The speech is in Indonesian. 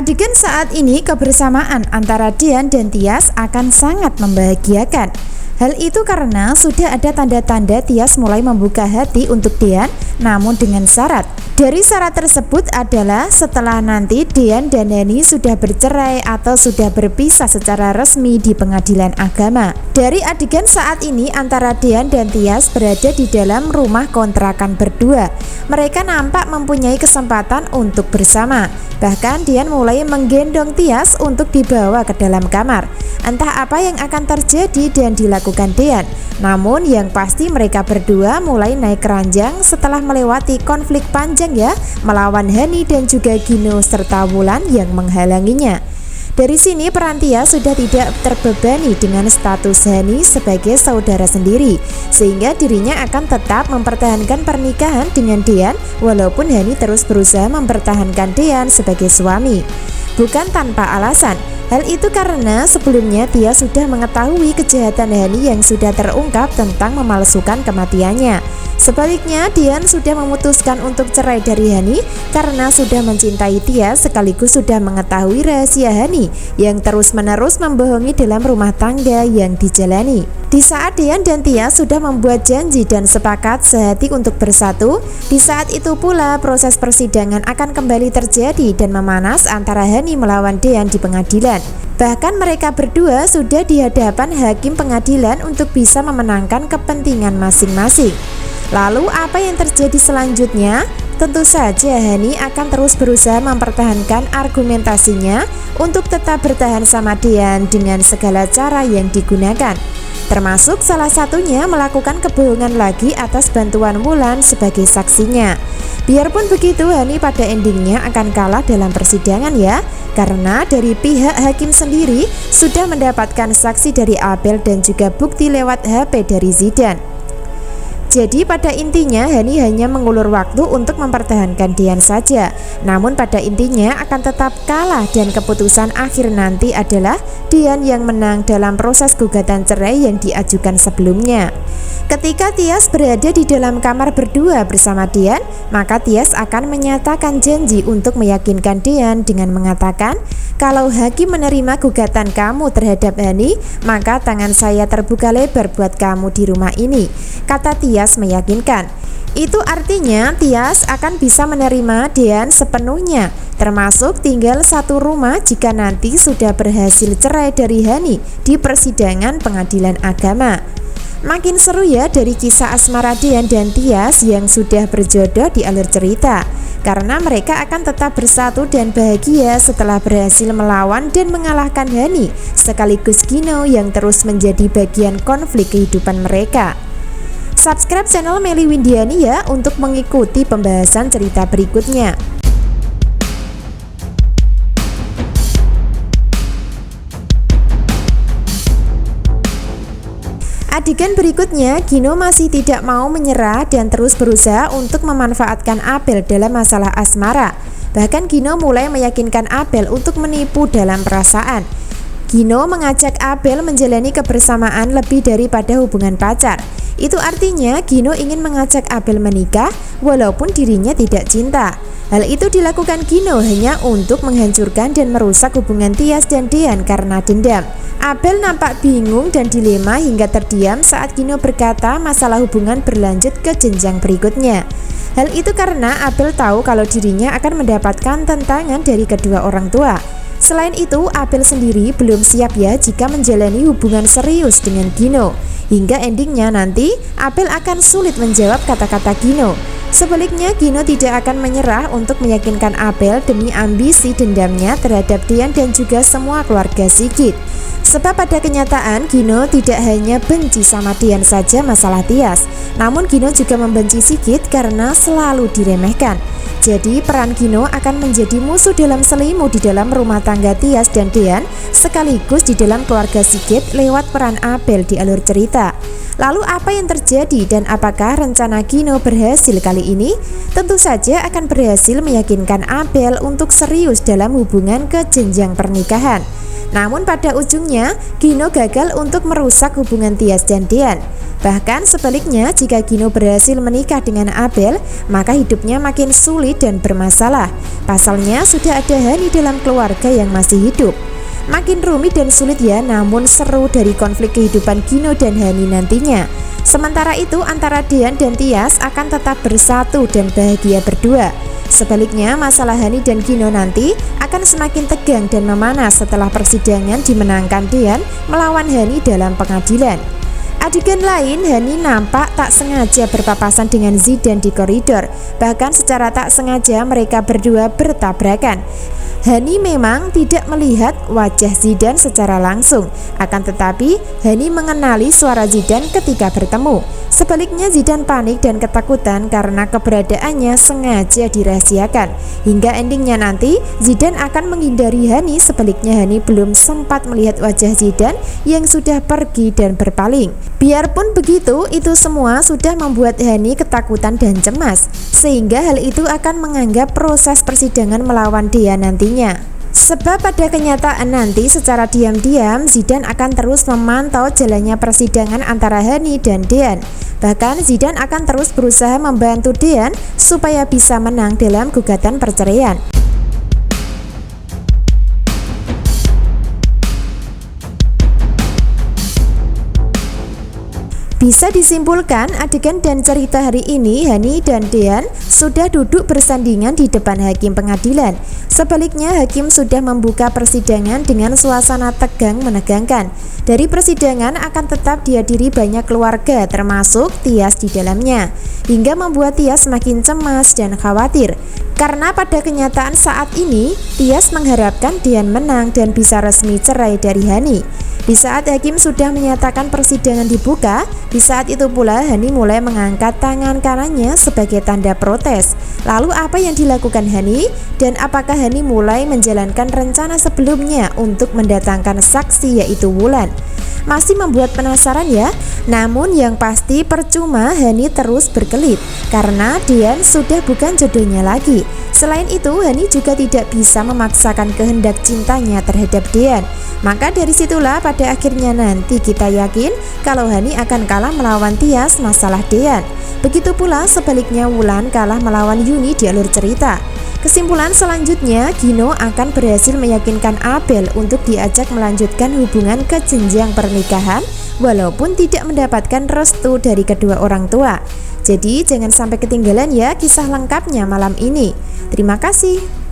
Adegan saat ini kebersamaan antara Dian dan Tias akan sangat membahagiakan. Hal itu karena sudah ada tanda-tanda Tias mulai membuka hati untuk Dian, namun dengan syarat. Dari syarat tersebut adalah setelah nanti Dian dan Hani sudah bercerai atau sudah berpisah secara resmi di pengadilan agama. Dari adegan saat ini antara Dian dan Tias berada di dalam rumah kontrakan berdua. Mereka nampak mempunyai kesempatan untuk bersama. Bahkan Dian mulai menggendong Tias untuk dibawa ke dalam kamar. Entah apa yang akan terjadi dan dilakukan Dian. Namun yang pasti mereka berdua mulai naik keranjang setelah melewati konflik panjang ya, melawan Hani dan juga Gino serta Wulan yang menghalanginya. Dari sini peran Tias sudah tidak terbebani dengan status Hani sebagai saudara sendiri, sehingga dirinya akan tetap mempertahankan pernikahan dengan Dian walaupun Hani terus berusaha mempertahankan Dian sebagai suami. Bukan tanpa alasan. Hal itu karena sebelumnya Tias sudah mengetahui kejahatan Hani yang sudah terungkap tentang memalsukan kematiannya. Sebaliknya, Dian sudah memutuskan untuk cerai dari Hani karena sudah mencintai Tias sekaligus sudah mengetahui rahasia Hani yang terus-menerus membohongi dalam rumah tangga yang dijalani. Di saat Dian dan Tias sudah membuat janji dan sepakat sehati untuk bersatu, di saat itu pula proses persidangan akan kembali terjadi dan memanas antara Hani melawan Dian di pengadilan. Bahkan mereka berdua sudah di hadapan hakim pengadilan untuk bisa memenangkan kepentingan masing-masing. Lalu apa yang terjadi selanjutnya? Tentu saja Hani akan terus berusaha mempertahankan argumentasinya untuk tetap bertahan sama Dian dengan segala cara yang digunakan. Termasuk salah satunya melakukan kebohongan lagi atas bantuan Wulan sebagai saksinya. Biarpun begitu, Hani pada endingnya akan kalah dalam persidangan ya, karena dari pihak hakim sendiri sudah mendapatkan saksi dari Abel dan juga bukti lewat HP dari Zidan. Jadi pada intinya Hani hanya mengulur waktu untuk mempertahankan Dian saja. Namun pada intinya akan tetap kalah dan keputusan akhir nanti adalah Dian yang menang dalam proses gugatan cerai yang diajukan sebelumnya. Ketika Tias berada di dalam kamar berdua bersama Dian, maka Tias akan menyatakan janji untuk meyakinkan Dian dengan mengatakan, kalau hakim menerima gugatan kamu terhadap Hani, maka tangan saya terbuka lebar buat kamu di rumah ini, kata Tias meyakinkan. Itu artinya Tias akan bisa menerima Dian sepenuhnya, termasuk tinggal satu rumah jika nanti sudah berhasil cerai dari Hani di persidangan pengadilan agama. Makin seru ya dari kisah asmara Dian dan Tias yang sudah berjodoh di alur cerita, karena mereka akan tetap bersatu dan bahagia setelah berhasil melawan dan mengalahkan Hani sekaligus Gino yang terus menjadi bagian konflik kehidupan mereka. Subscribe channel Melly Windiani ya untuk mengikuti pembahasan cerita berikutnya. Adegan berikutnya, Gino masih tidak mau menyerah dan terus berusaha untuk memanfaatkan Abel dalam masalah asmara. Bahkan Gino mulai meyakinkan Abel untuk menipu dalam perasaan. Gino mengajak Abel menjalani kebersamaan lebih daripada hubungan pacar. Itu artinya Gino ingin mengajak Abel menikah walaupun dirinya tidak cinta. Hal itu dilakukan Gino hanya untuk menghancurkan dan merusak hubungan Tias dan Dian karena dendam. Abel nampak bingung dan dilema hingga terdiam saat Gino berkata masalah hubungan berlanjut ke jenjang berikutnya. Hal itu karena Abel tahu kalau dirinya akan mendapatkan tentangan dari kedua orang tua. Selain itu, Abel sendiri belum siap ya jika menjalani hubungan serius dengan Gino. Hingga endingnya nanti, Abel akan sulit menjawab kata-kata Gino. Sebaliknya, Gino tidak akan menyerah untuk meyakinkan Abel demi ambisi dendamnya terhadap Dian dan juga semua keluarga Sigit. Sebab pada kenyataan, Gino tidak hanya benci sama Dian saja masalah Tias, namun Gino juga membenci Sigit karena selalu diremehkan. Jadi peran Gino akan menjadi musuh dalam selimut di dalam rumah tangga Tias dan Dian sekaligus di dalam keluarga Sigit lewat peran Abel di alur cerita. Lalu apa yang terjadi dan apakah rencana Gino berhasil kali ini? Tentu saja akan berhasil meyakinkan Abel untuk serius dalam hubungan ke jenjang pernikahan. Namun pada ujungnya Gino gagal untuk merusak hubungan Tias dan Dian. Bahkan sebaliknya, jika Gino berhasil menikah dengan Abel, maka hidupnya makin sulit dan bermasalah. Pasalnya sudah ada Hani dalam keluarga yang masih hidup. Makin rumit dan sulit ya, namun seru dari konflik kehidupan Gino dan Hani nantinya. Sementara itu antara Dean dan Tias akan tetap bersatu dan bahagia berdua. Sebaliknya, masalah Hani dan Gino nanti akan semakin tegang dan memanas setelah persidangan dimenangkan Dean melawan Hani dalam pengadilan. Adegan lain, Hani nampak tak sengaja berpapasan dengan Zidane di koridor. Bahkan secara tak sengaja mereka berdua bertabrakan. Hani memang tidak melihat wajah Zidane secara langsung, akan tetapi Hani mengenali suara Zidane ketika bertemu. Sebaliknya Zidane panik dan ketakutan karena keberadaannya sengaja dirahasiakan. Hingga endingnya nanti Zidane akan menghindari Hani, sebaliknya Hani belum sempat melihat wajah Zidane yang sudah pergi dan berpaling. Biarpun begitu, itu semua sudah membuat Hani ketakutan dan cemas, sehingga hal itu akan menganggap proses persidangan melawan dia nantinya. Sebab pada kenyataan nanti secara diam-diam Zidane akan terus memantau jalannya persidangan antara Hani dan Dean. Bahkan Zidane akan terus berusaha membantu Dean supaya bisa menang dalam gugatan perceraian. Bisa disimpulkan, adegan dan cerita hari ini Hani dan Dean sudah duduk bersandingan di depan hakim pengadilan. Sebaliknya, hakim sudah membuka persidangan dengan suasana tegang menegangkan. Dari persidangan akan tetap dihadiri banyak keluarga, termasuk Tias di dalamnya, hingga membuat Tias semakin cemas dan khawatir. Karena pada kenyataan saat ini, Tias mengharapkan Dean menang dan bisa resmi cerai dari Hani. Di saat hakim sudah menyatakan persidangan dibuka, di saat itu pula Hani mulai mengangkat tangan kanannya sebagai tanda protes. Lalu apa yang dilakukan Hani? Dan apakah Hani mulai menjalankan rencana sebelumnya untuk mendatangkan saksi yaitu Wulan? Masih membuat penasaran ya? Namun yang pasti percuma Hani terus berkelit karena Dean sudah bukan jodohnya lagi. Selain itu, Hani juga tidak bisa memaksakan kehendak cintanya terhadap Dean. Maka dari situlah pada akhirnya nanti kita yakin kalau Hani akan kalah melawan Tias masalah Dean. Begitu pula sebaliknya Wulan kalah melawan Yuni di alur cerita. Kesimpulan selanjutnya, Gino akan berhasil meyakinkan Abel untuk diajak melanjutkan hubungan ke jenjang pernikahan walaupun tidak mendapatkan restu dari kedua orang tua. Jadi jangan sampai ketinggalan ya kisah lengkapnya malam ini. Terima kasih.